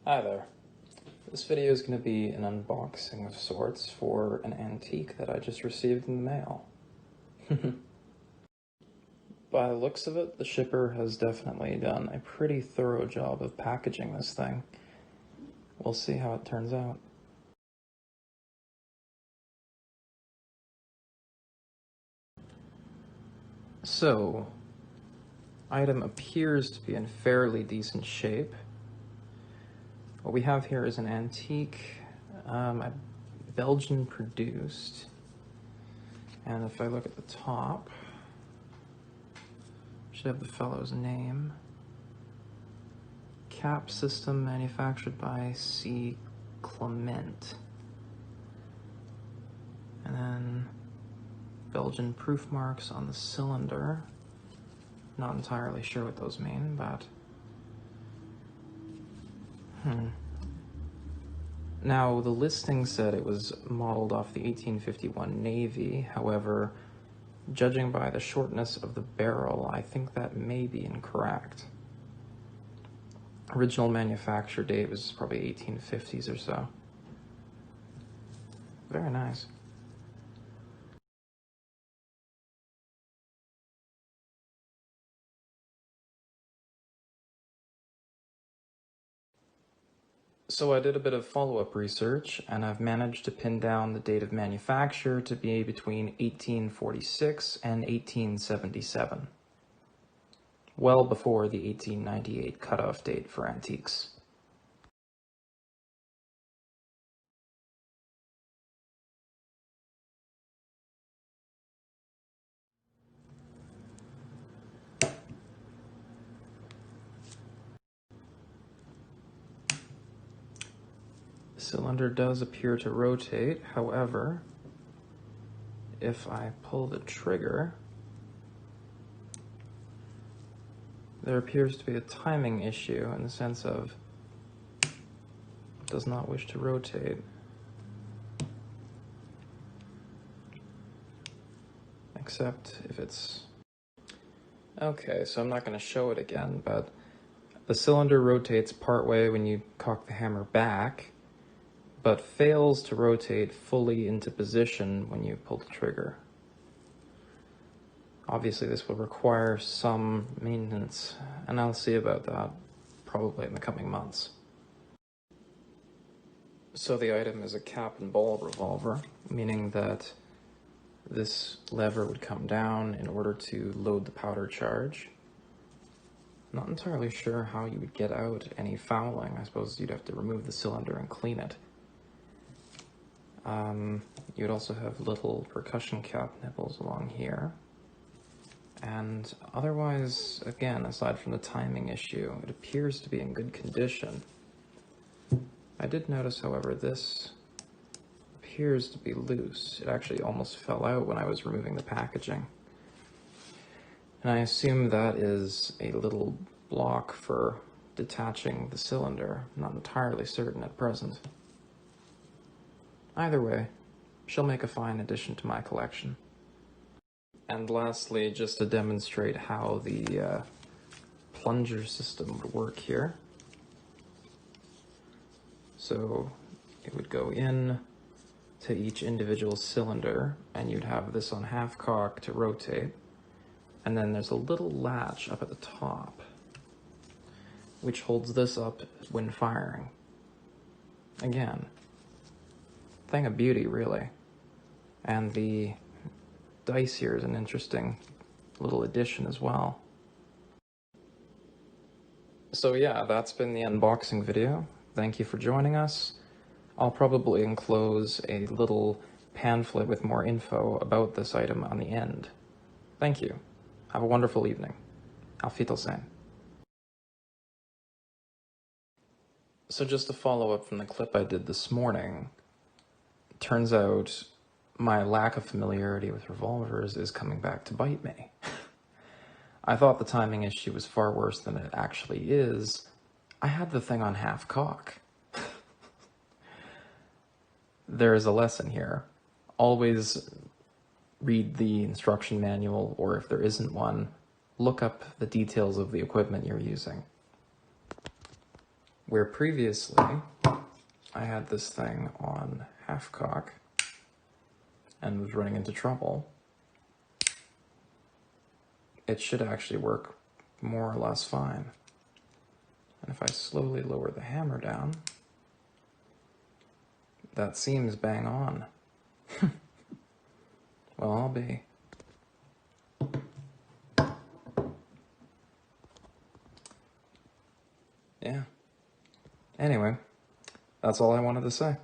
Hi there. This video is going to be an unboxing of sorts for an antique that I just received in the mail. By the looks of it, the shipper has definitely done a pretty thorough job of packaging this thing. We'll see how it turns out. So, item appears to be in fairly decent shape. What we have here is an antique, Belgian produced, and if I look at the top, should have the fellow's name. Cap system manufactured by Clement. And then Belgian proof marks on the cylinder. Not entirely sure what those mean, but Now, the listing said it was modeled off the 1851 Navy. However, judging by the shortness of the barrel, I think that may be incorrect. Original manufacture date was probably 1850s or so. Very nice. So I did a bit of follow-up research, and I've managed to pin down the date of manufacture to be between 1846 and 1877. Well before the 1898 cutoff date for antiques. The cylinder does appear to rotate, however, if I pull the trigger, there appears to be a timing issue in the sense of it does not wish to rotate. Except if it's... Okay, so I'm not going to show it again, but the cylinder rotates partway when you cock the hammer back, but fails to rotate fully into position when you pull the trigger. Obviously, this will require some maintenance, and I'll see about that probably in the coming months. So the item is a cap and ball revolver, meaning that this lever would come down in order to load the powder charge. Not entirely sure how you would get out any fouling. I suppose you'd have to remove the cylinder and clean it. You'd also have little percussion cap nipples along here. And otherwise, again, aside from the timing issue, it appears to be in good condition. I did notice, however, this appears to be loose. It actually almost fell out when I was removing the packaging. And I assume that is a little block for detaching the cylinder. I'm not entirely certain at present. Either way, she'll make a fine addition to my collection. And lastly, just to demonstrate how the plunger system would work here. So it would go in to each individual cylinder, and you'd have this on half cock to rotate. And then there's a little latch up at the top, which holds this up when firing. Again, thing of beauty, really. And the dice here is an interesting little addition as well. So yeah, that's been the unboxing video. Thank you for joining us. I'll probably enclose a little pamphlet with more info about this item on the end. Thank you. Have a wonderful evening. Auf Wiedersehen. So just to follow up from the clip I did this morning, turns out my lack of familiarity with revolvers is coming back to bite me. I thought the timing issue was far worse than it actually is. I had the thing on half cock. There is a lesson here. Always read the instruction manual, or if there isn't one, look up the details of the equipment you're using. Where previously I had this thing on half cock and was running into trouble, it should actually work more or less fine. And if I slowly lower the hammer down, that seems bang on. Well, I'll be. Yeah. Anyway, that's all I wanted to say.